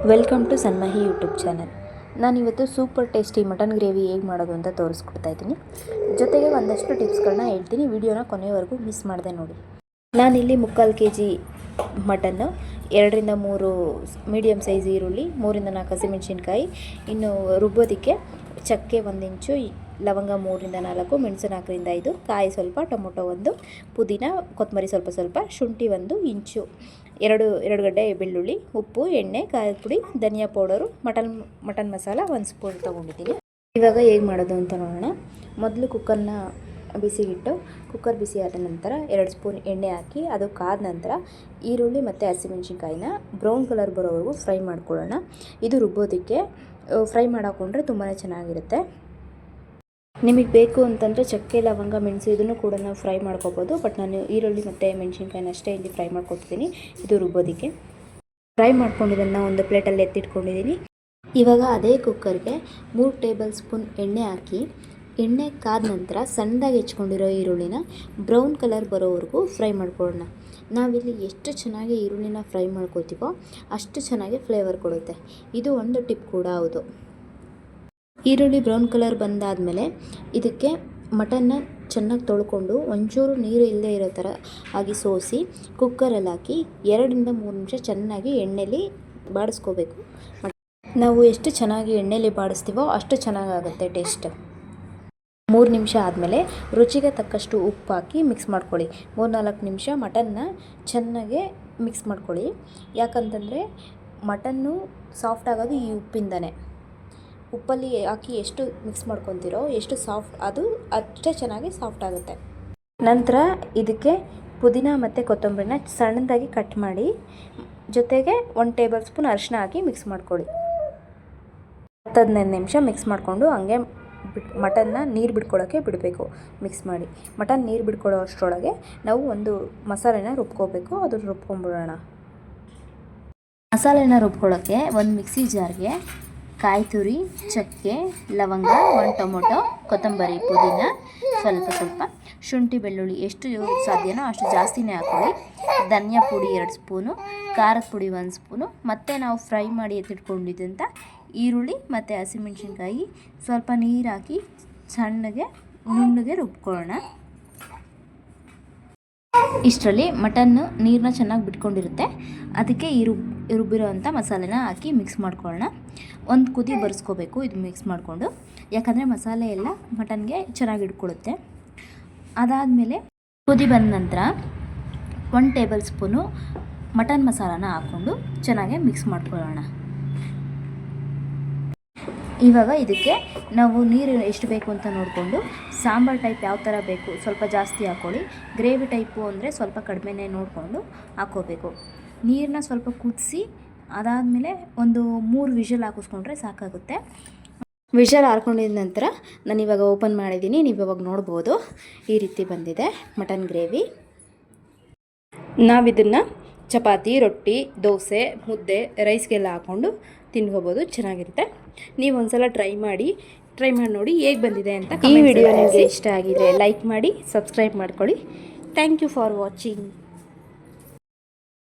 Welcome to Sanmahi YouTube channel. ನಾನಿವತ್ತು super tasty mutton gravy ಹೇಗೆ ಮಾಡೋದು ಅಂತ ತೋರಿಸ್ಕೊಡ್ತಾ ಇದ್ದೀನಿ. ಜೊತೆಗೆ ಒಂದಷ್ಟು ಟಿಪ್ಸ್ಗಳನ್ನ ಹೇಳ್ತೀನಿ. ವಿಡಿಯೋನ ಕೊನೆವರೆಗೂ ಮಿಸ್ ಮಾಡದೆ ನೋಡಿ. ನಾನಿಲ್ಲಿ 3/4 kg ಮಟನ್ನು, 2ರಿಂದ 3 ಮೀಡಿಯಮ್ ಸೈಜ್ ಈರುಳ್ಳಿ, 3ರಿಂದ 4 ಹಸಿಮೆಣಸಿನ್ಕಾಯಿ, ಇನ್ನು ರುಬ್ಬೋದಕ್ಕೆ ಚಕ್ಕೆ 1 ಇಂಚು, ಲವಂಗ 3ರಿಂದ 4, ಮೆಣಸು 4ರಿಂದ 5, ಕಾಯಿ ಸ್ವಲ್ಪ, ಟೊಮೊಟೊ 1, ಪುದೀನ, ಕೊತ್ತಂಬರಿ ಸ್ವಲ್ಪ, ಶುಂಠಿ 1 ಇಂಚು, ಎರಡು ಗಡ್ಡೆ ಬೆಳ್ಳುಳ್ಳಿ, ಉಪ್ಪು, ಎಣ್ಣೆ, ಖಾರದ ಪುಡಿ, ಧನಿಯಾ ಪೌಡರು, ಮಟನ್ ಮಸಾಲ 1 ಸ್ಪೂನ್ ತೊಗೊಂಡಿದ್ದೀನಿ. ಇವಾಗ ಹೇಗೆ ಮಾಡೋದು ಅಂತ ನೋಡೋಣ. ಮೊದಲು ಕುಕ್ಕರ್ನ ಬಿಸಿಗಿಟ್ಟು, ಕುಕ್ಕರ್ ಬಿಸಿ ಆದ ನಂತರ 2 ಸ್ಪೂನ್ ಎಣ್ಣೆ ಹಾಕಿ, ಅದು ಕಾದ ನಂತರ ಈರುಳ್ಳಿ ಮತ್ತು ಹಸಿಮೆಣಸಿನ್ಕಾಯಿನ ಬ್ರೌನ್ ಕಲರ್ ಬರೋವರೆಗೂ ಫ್ರೈ ಮಾಡ್ಕೊಳ್ಳೋಣ. ಇದು ರುಬ್ಬೋದಕ್ಕೆ ಫ್ರೈ ಮಾಡಾಕೊಂಡ್ರೆ ತುಂಬಾ ಚೆನ್ನಾಗಿರುತ್ತೆ. ನಿಮಗೆ ಬೇಕು ಅಂತಂದರೆ ಚಕ್ಕೆ, ಲವಂಗ, ಮೆಣಸು ಇದನ್ನು ಕೂಡ ನಾವು ಫ್ರೈ ಮಾಡ್ಕೋಬೋದು. ಬಟ್ ನಾನು ಈರುಳ್ಳಿ ಮತ್ತು ಮೆಣಸಿನ್ಕಾಯಿನ ಅಷ್ಟೇ ಇಲ್ಲಿ ಫ್ರೈ ಮಾಡ್ಕೊತೀನಿ, ಇದು ರುಬ್ಬೋದಕ್ಕೆ. ಫ್ರೈ ಮಾಡ್ಕೊಂಡಿದ್ದನ್ನು ಒಂದು ಪ್ಲೇಟಲ್ಲಿ ಎತ್ತಿಟ್ಕೊಂಡಿದ್ದೀನಿ. ಇವಾಗ ಅದೇ ಕುಕ್ಕರ್ಗೆ 3 ಟೇಬಲ್ ಸ್ಪೂನ್ ಎಣ್ಣೆ ಹಾಕಿ, ಎಣ್ಣೆ ಕಾದ ನಂತರ ಸಣ್ಣದಾಗಿ ಹೆಚ್ಕೊಂಡಿರೋ ಈರುಳ್ಳಿನ ಬ್ರೌನ್ ಕಲರ್ ಬರೋವರೆಗೂ ಫ್ರೈ ಮಾಡ್ಕೊಳ್ಳೋಣ. ನಾವಿಲ್ಲಿ ಎಷ್ಟು ಚೆನ್ನಾಗಿ ಈರುಳ್ಳಿನ ಫ್ರೈ ಮಾಡ್ಕೋತೀವೋ ಅಷ್ಟು ಚೆನ್ನಾಗಿ ಫ್ಲೇವರ್ ಕೊಡುತ್ತೆ. ಇದು ಒಂದು ಟಿಪ್ ಕೂಡ ಹೌದು. ಈರುಳ್ಳಿ ಬ್ರೌನ್ ಕಲರ್ ಬಂದಾದಮೇಲೆ ಇದಕ್ಕೆ ಮಟನ್ನ ಚೆನ್ನಾಗಿ ತೊಳ್ಕೊಂಡು ಒಂಚೂರು ನೀರು ಇಲ್ಲದೆ ಇರೋ ಥರ ಆಗಿ ಸೋಸಿ ಕುಕ್ಕರಲ್ಲಿ ಹಾಕಿ 2ರಿಂದ 3 ನಿಮಿಷ ಚೆನ್ನಾಗಿ ಎಣ್ಣೆಲಿ ಬಾಡಿಸ್ಕೋಬೇಕು. ನಾವು ಎಷ್ಟು ಚೆನ್ನಾಗಿ ಎಣ್ಣೆಲಿ ಬಾಡಿಸ್ತೀವೋ ಅಷ್ಟು ಚೆನ್ನಾಗಾಗುತ್ತೆ ಟೇಸ್ಟ್. 3 ನಿಮಿಷ ಆದಮೇಲೆ ರುಚಿಗೆ ತಕ್ಕಷ್ಟು ಉಪ್ಪು ಹಾಕಿ ಮಿಕ್ಸ್ ಮಾಡ್ಕೊಳ್ಳಿ. 3-4 ನಿಮಿಷ ಮಟನ್ನ ಚೆನ್ನಾಗೆ ಮಿಕ್ಸ್ ಮಾಡ್ಕೊಳ್ಳಿ. ಯಾಕಂತಂದರೆ ಮಟನ್ನು ಸಾಫ್ಟ್ ಆಗೋದು ಈ ಉಪ್ಪಿಂದನೇ. ಉಪ್ಪಲ್ಲಿ ಹಾಕಿ ಎಷ್ಟು ಮಿಕ್ಸ್ ಮಾಡ್ಕೊತೀರೋ ಎಷ್ಟು ಸಾಫ್ಟ್ ಅದು ಅಷ್ಟೇ ಚೆನ್ನಾಗಿ ಸಾಫ್ಟ್ ಆಗುತ್ತೆ. ನಂತರ ಇದಕ್ಕೆ ಪುದೀನ ಮತ್ತು ಕೊತ್ತಂಬರಿನ ಸಣ್ಣದಾಗಿ ಕಟ್ ಮಾಡಿ, ಜೊತೆಗೆ 1 ಟೇಬಲ್ ಸ್ಪೂನ್ ಅರಿಶಿನ ಹಾಕಿ ಮಿಕ್ಸ್ ಮಾಡ್ಕೊಳ್ಳಿ. 10-15 ನಿಮಿಷ ಮಿಕ್ಸ್ ಮಾಡಿಕೊಂಡು ಹಂಗೆ ಮಟನ್ನ ನೀರು ಬಿಡ್ಕೊಳ್ಳೋಕ್ಕೆ ಬಿಡಬೇಕು. ಮಿಕ್ಸ್ ಮಾಡಿ ಮಟನ್ ನೀರು ಬಿಡ್ಕೊಳ್ಳೋ ಅಷ್ಟರೊಳಗೆ ನಾವು ಒಂದು ಮಸಾಲೆನ ರುಬ್ಕೋಬೇಕು. ಅದನ್ನು ರುಬ್ಕೊಂಡ್ಬಿಡೋಣ. ಮಸಾಲೆನ ರುಬ್ಕೊಳ್ಳೋಕ್ಕೆ ಒಂದು ಮಿಕ್ಸಿ ಜಾರ್ಗೆ ಕಾಯಿ ತುರಿ, ಚಕ್ಕೆ, ಲವಂಗ, 1 ಟೊಮೊಟೊ, ಕೊತ್ತಂಬರಿ, ಪುದೀನ ಸ್ವಲ್ಪ, ಶುಂಠಿ, ಬೆಳ್ಳುಳ್ಳಿ ಎಷ್ಟು ಸಾಧ್ಯನೋ ಅಷ್ಟು ಜಾಸ್ತಿನೇ ಹಾಕ್ಕೊಳ್ಳಿ. ಧನಿಯಾ ಪುಡಿ 2 ಸ್ಪೂನು, ಖಾರದ ಪುಡಿ 1 ಸ್ಪೂನು, ಮತ್ತು ನಾವು ಫ್ರೈ ಮಾಡಿ ಎತ್ತಿಟ್ಕೊಂಡಿದ್ದಂಥ ಈರುಳ್ಳಿ ಮತ್ತು ಹಸಿಮೆಣಸಿನ್ಕಾಯಿ ಸ್ವಲ್ಪ ನೀರು ಹಾಕಿ ಸಣ್ಣಗೆ ನುಣ್ಣಗೆ ರುಬ್ಕೊಳ್ಳೋಣ. ಇಷ್ಟರಲ್ಲಿ ಮಟನ್ನು ನೀರನ್ನ ಚೆನ್ನಾಗಿ ಬಿಟ್ಕೊಂಡಿರುತ್ತೆ. ಅದಕ್ಕೆ ಈ ರುಬ್ಬಿರೋವಂಥ ಮಸಾಲೆನ ಹಾಕಿ ಮಿಕ್ಸ್ ಮಾಡ್ಕೊಳ್ಳೋಣ. ಒಂದು ಕುದಿ ಬರೆಸ್ಕೋಬೇಕು ಇದು ಮಿಕ್ಸ್ ಮಾಡಿಕೊಂಡು, ಯಾಕಂದರೆ ಮಸಾಲೆ ಎಲ್ಲ ಮಟನ್ಗೆ ಚೆನ್ನಾಗಿ ಹಿಡ್ಕೊಳ್ಳುತ್ತೆ. ಅದಾದಮೇಲೆ ಕುದಿ ಬಂದ ನಂತರ 1 ಟೇಬಲ್ ಸ್ಪೂನು ಮಟನ್ ಮಸಾಲಾನ ಹಾಕ್ಕೊಂಡು ಚೆನ್ನಾಗಿ ಮಿಕ್ಸ್ ಮಾಡ್ಕೊಳ್ಳೋಣ. ಇವಾಗ ಇದಕ್ಕೆ ನಾವು ನೀರು ಎಷ್ಟು ಬೇಕು ಅಂತ ನೋಡಿಕೊಂಡು, ಸಾಂಬಾರು ಟೈಪ್ ಯಾವ ಥರ ಬೇಕು ಸ್ವಲ್ಪ ಜಾಸ್ತಿ ಹಾಕ್ಕೊಳ್ಳಿ. ಗ್ರೇವಿ ಟೈಪು ಅಂದರೆ ಸ್ವಲ್ಪ ಕಡಿಮೆನೇ ನೋಡಿಕೊಂಡು ಹಾಕ್ಕೋಬೇಕು. ನೀರನ್ನ ಸ್ವಲ್ಪ ಕುದಿಸಿ ಅದಾದಮೇಲೆ ಒಂದು 3 ವಿಷಲ್ ಹಾಕಿಸ್ಕೊಂಡ್ರೆ ಸಾಕಾಗುತ್ತೆ. ವಿಷಲ್ ಹಾರ್ಕೊಂಡಿದ ನಂತರ ನಾನು ಇವಾಗ ಓಪನ್ ಮಾಡಿದ್ದೀನಿ. ನೀವು ಇವಾಗ ನೋಡ್ಬೋದು ಈ ರೀತಿ ಬಂದಿದೆ ಮಟನ್ ಗ್ರೇವಿ. ನಾವಿದನ್ನು ಚಪಾತಿ, ರೊಟ್ಟಿ, ದೋಸೆ, ಮುದ್ದೆ, ರೈಸ್ಗೆಲ್ಲ ಹಾಕ್ಕೊಂಡು ತಿನ್ಕೋಬೋದು. ಚೆನ್ನಾಗಿರುತ್ತೆ. ನೀವು ಒಂದ್ಸಲ ಟ್ರೈ ಮಾಡಿ ನೋಡಿ ಹೇಗೆ ಬಂದಿದೆ ಅಂತ. ಈ ವಿಡಿಯೋ ನಿಮಗೆ ಇಷ್ಟ ಆಗಿದ್ರೆ ಲೈಕ್ ಮಾಡಿ, ಸಬ್ಸ್ಕ್ರೈಬ್ ಮಾಡ್ಕೊಳ್ಳಿ. Thank you for watching.